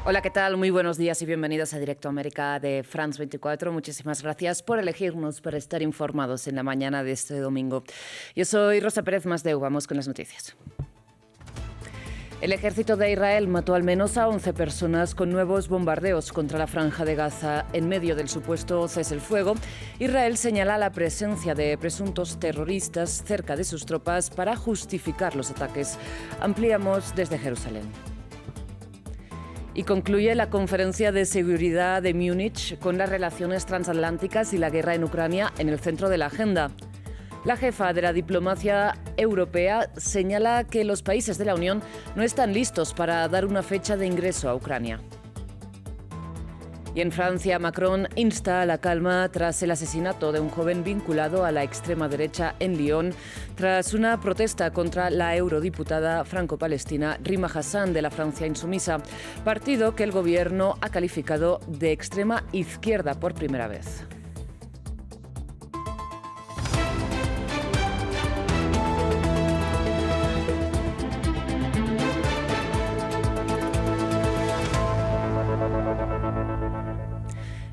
Hola, ¿qué tal? Muy buenos días y bienvenidos a Directo América de France 24. Muchísimas gracias por elegirnos para estar informados en la mañana de este domingo. Yo soy Rosa Pérez Masdeu. Vamos con las noticias. El ejército de Israel mató al menos a 11 personas con nuevos bombardeos contra la Franja de Gaza en medio del supuesto cese el fuego. Israel señala la presencia de presuntos terroristas cerca de sus tropas para justificar los ataques. Ampliamos desde Jerusalén. Y concluye la conferencia de seguridad de Múnich con las relaciones transatlánticas y la guerra en Ucrania en el centro de la agenda. La jefa de la diplomacia europea señala que los países de la Unión no están listos para dar una fecha de ingreso a Ucrania. Y en Francia, Macron insta a la calma tras el asesinato de un joven vinculado a la extrema derecha en Lyon, tras una protesta contra la eurodiputada franco-palestina Rima Hassan de la Francia Insumisa, partido que el gobierno ha calificado de extrema izquierda por primera vez.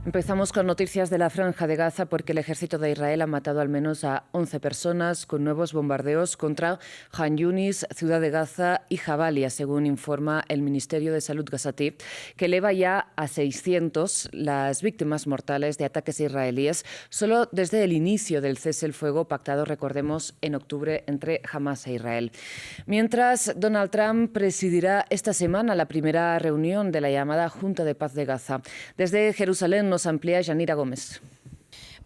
Empezamos con noticias de la Franja de Gaza porque el ejército de Israel ha matado al menos a 11 personas con nuevos bombardeos contra Han Yunis, Ciudad de Gaza y Jabalia, según informa el Ministerio de Salud gazatí, que eleva ya a 600 las víctimas mortales de ataques israelíes solo desde el inicio del cese el fuego pactado, recordemos, en octubre entre Hamas e Israel. Mientras, Donald Trump presidirá esta semana la primera reunión de la llamada Junta de Paz de Gaza. Desde Jerusalén nos amplía Yanira Gómez.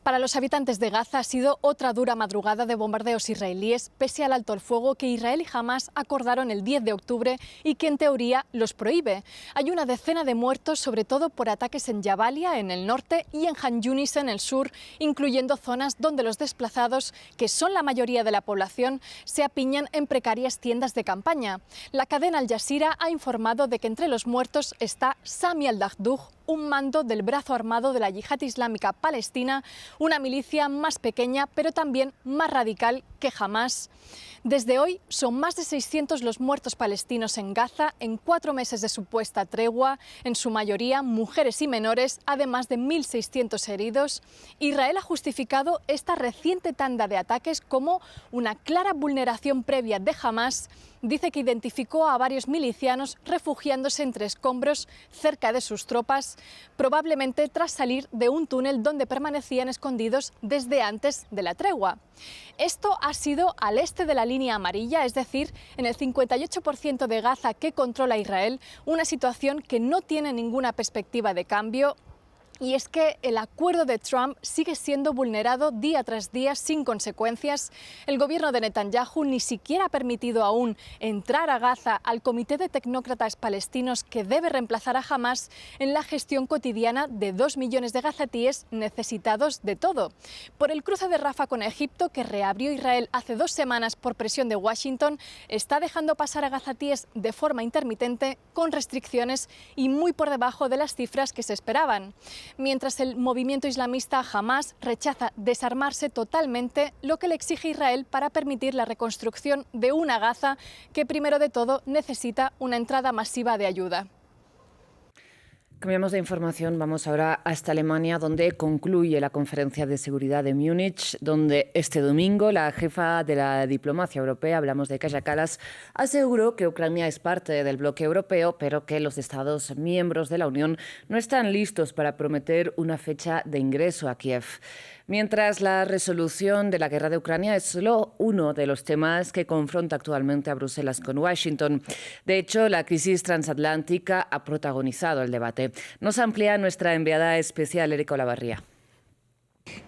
Para los habitantes de Gaza ha sido otra dura madrugada de bombardeos israelíes, pese al alto el fuego que Israel y Hamas acordaron el 10 de octubre y que en teoría los prohíbe. Hay una decena de muertos, sobre todo por ataques en Jabalia, en el norte, y en Han Yunis, en el sur, incluyendo zonas donde los desplazados, que son la mayoría de la población, se apiñan en precarias tiendas de campaña. La cadena Al Jazeera ha informado de que entre los muertos está Sami al-Daghdugh, un mando del brazo armado de la Yihad Islámica Palestina, una milicia más pequeña pero también más radical que Hamas. Desde hoy son más de 600 los muertos palestinos en Gaza en 4 meses de supuesta tregua, en su mayoría mujeres y menores, además de 1.600 heridos. Israel ha justificado esta reciente tanda de ataques como una clara vulneración previa de Hamas. Dice que identificó a varios milicianos refugiándose entre escombros cerca de sus tropas, probablemente tras salir de un túnel donde permanecían escondidos desde antes de la tregua. Esto ha sido al este de la línea amarilla, es decir, en el 58% de Gaza que controla Israel, una situación que no tiene ninguna perspectiva de cambio. Y es que el acuerdo de Trump sigue siendo vulnerado día tras día sin consecuencias. El gobierno de Netanyahu ni siquiera ha permitido aún entrar a Gaza al comité de tecnócratas palestinos que debe reemplazar a Hamas en la gestión cotidiana de 2 millones de gazatíes necesitados de todo. Por el cruce de Rafah con Egipto, que reabrió Israel hace 2 semanas por presión de Washington, está dejando pasar a gazatíes de forma intermitente, con restricciones y muy por debajo de las cifras que se esperaban. Mientras el movimiento islamista Hamas rechaza desarmarse totalmente, lo que le exige Israel para permitir la reconstrucción de una Gaza que primero de todo necesita una entrada masiva de ayuda. Cambiamos de información, vamos ahora hasta Alemania, donde concluye la conferencia de seguridad de Múnich, donde este domingo la jefa de la diplomacia europea, hablamos de Kaja Kallas, aseguró que Ucrania es parte del bloque europeo, pero que los Estados miembros de la Unión no están listos para prometer una fecha de ingreso a Kiev. Mientras la resolución de la guerra de Ucrania es solo uno de los temas que confronta actualmente a Bruselas con Washington. De hecho, la crisis transatlántica ha protagonizado el debate. Nos amplía nuestra enviada especial, Erika Olavarría.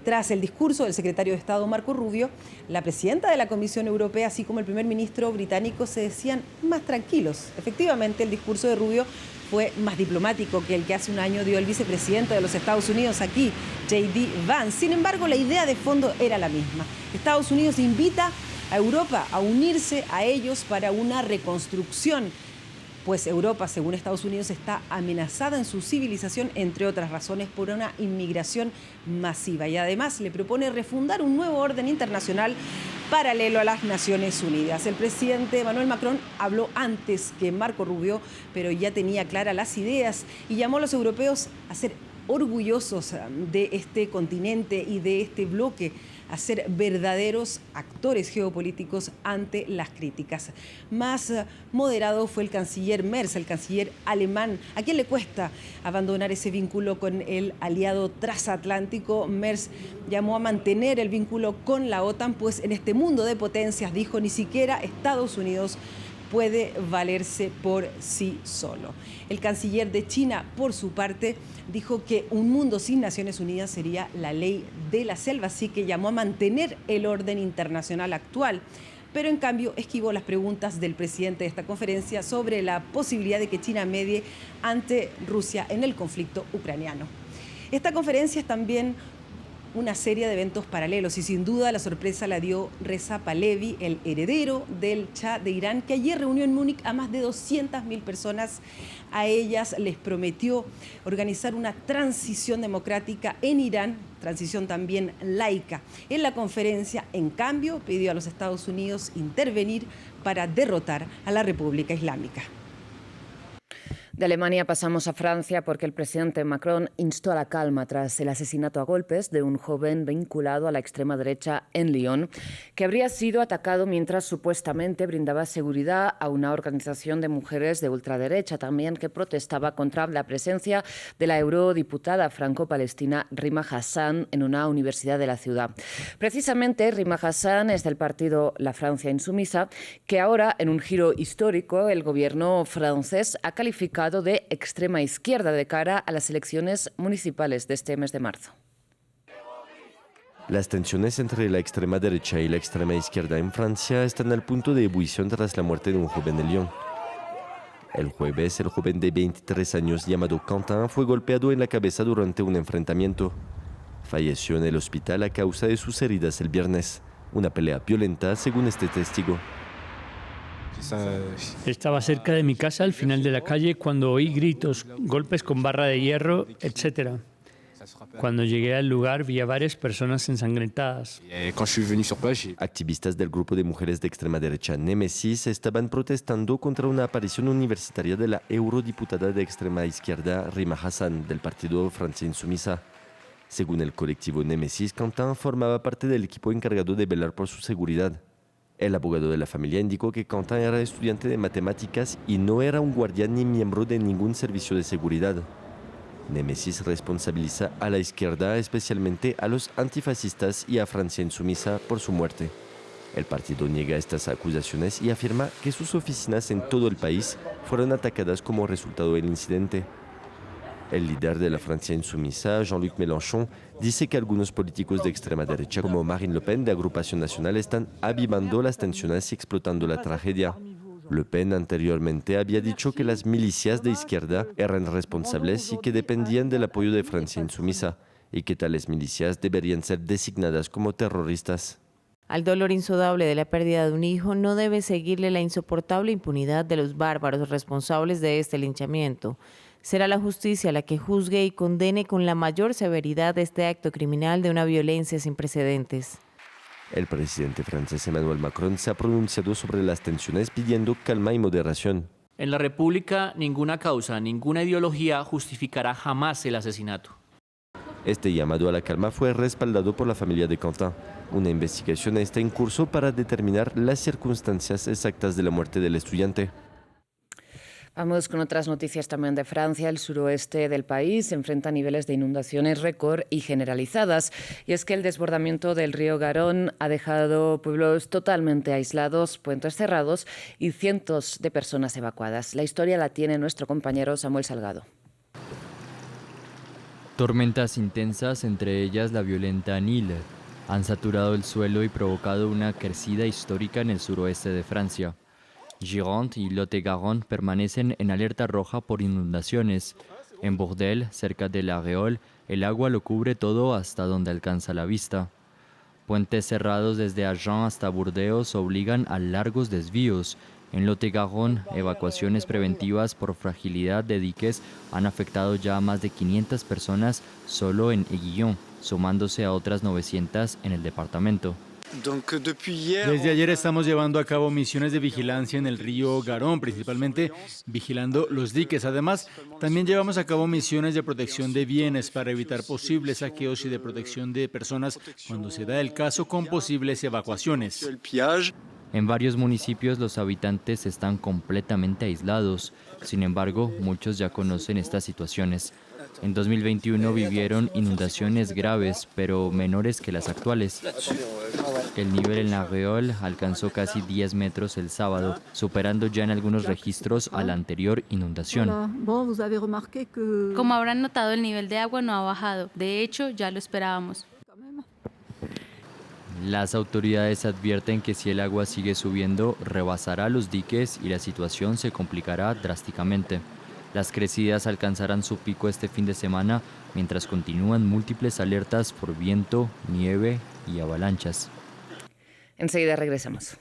Tras el discurso del secretario de Estado Marco Rubio, la presidenta de la Comisión Europea, así como el primer ministro británico, se decían más tranquilos. Efectivamente, el discurso de Rubio fue más diplomático que el que hace un año dio el vicepresidente de los Estados Unidos aquí, J.D. Vance. Sin embargo, la idea de fondo era la misma. Estados Unidos invita a Europa a unirse a ellos para una reconstrucción, pues Europa, según Estados Unidos, está amenazada en su civilización, entre otras razones, por una inmigración masiva. Y además le propone refundar un nuevo orden internacional paralelo a las Naciones Unidas. El presidente Emmanuel Macron habló antes que Marco Rubio, pero ya tenía claras las ideas y llamó a los europeos a ser orgullosos de este continente y de este bloque, a ser verdaderos actores geopolíticos ante las críticas. Más moderado fue el canciller Merz, el canciller alemán, a quien le cuesta abandonar ese vínculo con el aliado transatlántico. Merz llamó a mantener el vínculo con la OTAN, pues en este mundo de potencias, dijo, ni siquiera Estados Unidos puede valerse por sí solo. El canciller de China, por su parte, dijo que un mundo sin Naciones Unidas sería la ley de la selva, así que llamó a mantener el orden internacional actual. Pero en cambio esquivó las preguntas del presidente de esta conferencia sobre la posibilidad de que China medie ante Rusia en el conflicto ucraniano. Esta conferencia es también una serie de eventos paralelos y sin duda la sorpresa la dio Reza Pahlavi, el heredero del Shah de Irán, que ayer reunió en Múnich a más de 200.000 personas. A ellas les prometió organizar una transición democrática en Irán, transición también laica. En la conferencia, en cambio, pidió a los Estados Unidos intervenir para derrotar a la República Islámica. De Alemania pasamos a Francia porque el presidente Macron instó a la calma tras el asesinato a golpes de un joven vinculado a la extrema derecha en Lyon, que habría sido atacado mientras supuestamente brindaba seguridad a una organización de mujeres de ultraderecha también que protestaba contra la presencia de la eurodiputada franco-palestina Rima Hassan en una universidad de la ciudad. Precisamente Rima Hassan es del partido La Francia Insumisa, que ahora, en un giro histórico, el gobierno francés ha calificado de extrema izquierda de cara a las elecciones municipales de este mes de marzo. Las tensiones entre la extrema derecha y la extrema izquierda en Francia están al punto de ebullición tras la muerte de un joven de Lyon. El jueves, el joven de 23 años llamado Quentin fue golpeado en la cabeza durante un enfrentamiento. Falleció en el hospital a causa de sus heridas el viernes. Una pelea violenta, según este testigo. Estaba cerca de mi casa al final de la calle cuando oí gritos, golpes con barra de hierro, etc. Cuando llegué al lugar vi a varias personas ensangrentadas. Activistas del grupo de mujeres de extrema derecha Némésis estaban protestando contra una aparición universitaria de la eurodiputada de extrema izquierda Rima Hassan del partido Francia Insumisa. Según el colectivo Némésis, Quentin formaba parte del equipo encargado de velar por su seguridad. El abogado de la familia indicó que Quentin era estudiante de matemáticas y no era un guardián ni miembro de ningún servicio de seguridad. Némésis responsabiliza a la izquierda, especialmente a los antifascistas y a Francia Insumisa, por su muerte. El partido niega estas acusaciones y afirma que sus oficinas en todo el país fueron atacadas como resultado del incidente. El líder de la Francia Insumisa, Jean-Luc Mélenchon, dice que algunos políticos de extrema derecha, como Marine Le Pen de Agrupación Nacional, están avivando las tensiones y explotando la tragedia. Le Pen anteriormente había dicho que las milicias de izquierda eran responsables y que dependían del apoyo de Francia Insumisa, y que tales milicias deberían ser designadas como terroristas. Al dolor insondable de la pérdida de un hijo no debe seguirle la insoportable impunidad de los bárbaros responsables de este linchamiento. Será la justicia la que juzgue y condene con la mayor severidad este acto criminal de una violencia sin precedentes. El presidente francés Emmanuel Macron se ha pronunciado sobre las tensiones pidiendo calma y moderación. En la República, ninguna causa, ninguna ideología justificará jamás el asesinato. Este llamado a la calma fue respaldado por la familia de Quentin. Una investigación está en curso para determinar las circunstancias exactas de la muerte del estudiante. Vamos con otras noticias también de Francia. El suroeste del país se enfrenta a niveles de inundaciones récord y generalizadas. Y es que el desbordamiento del río Garonne ha dejado pueblos totalmente aislados, puentes cerrados y cientos de personas evacuadas. La historia la tiene nuestro compañero Samuel Salgado. Tormentas intensas, entre ellas la violenta Nile, han saturado el suelo y provocado una crecida histórica en el suroeste de Francia. Gironde y Lot-et-Garonne permanecen en alerta roja por inundaciones. En Bourdelle, cerca de La Réole, el agua lo cubre todo hasta donde alcanza la vista. Puentes cerrados desde Agen hasta Burdeos obligan a largos desvíos. En Lot-et-Garonne, evacuaciones preventivas por fragilidad de diques han afectado ya a más de 500 personas solo en Aiguillon, sumándose a otras 900 en el departamento. Desde ayer estamos llevando a cabo misiones de vigilancia en el río Garonne, principalmente vigilando los diques. Además, también llevamos a cabo misiones de protección de bienes para evitar posibles saqueos y de protección de personas cuando se da el caso con posibles evacuaciones. En varios municipios los habitantes están completamente aislados. Sin embargo, muchos ya conocen estas situaciones. En 2021 vivieron inundaciones graves, pero menores que las actuales. El nivel en la Réole alcanzó casi 10 metros el sábado, superando ya en algunos registros a la anterior inundación. Como habrán notado, el nivel de agua no ha bajado. De hecho, ya lo esperábamos. Las autoridades advierten que si el agua sigue subiendo, rebasará los diques y la situación se complicará drásticamente. Las crecidas alcanzarán su pico este fin de semana, mientras continúan múltiples alertas por viento, nieve y avalanchas. Enseguida regresamos.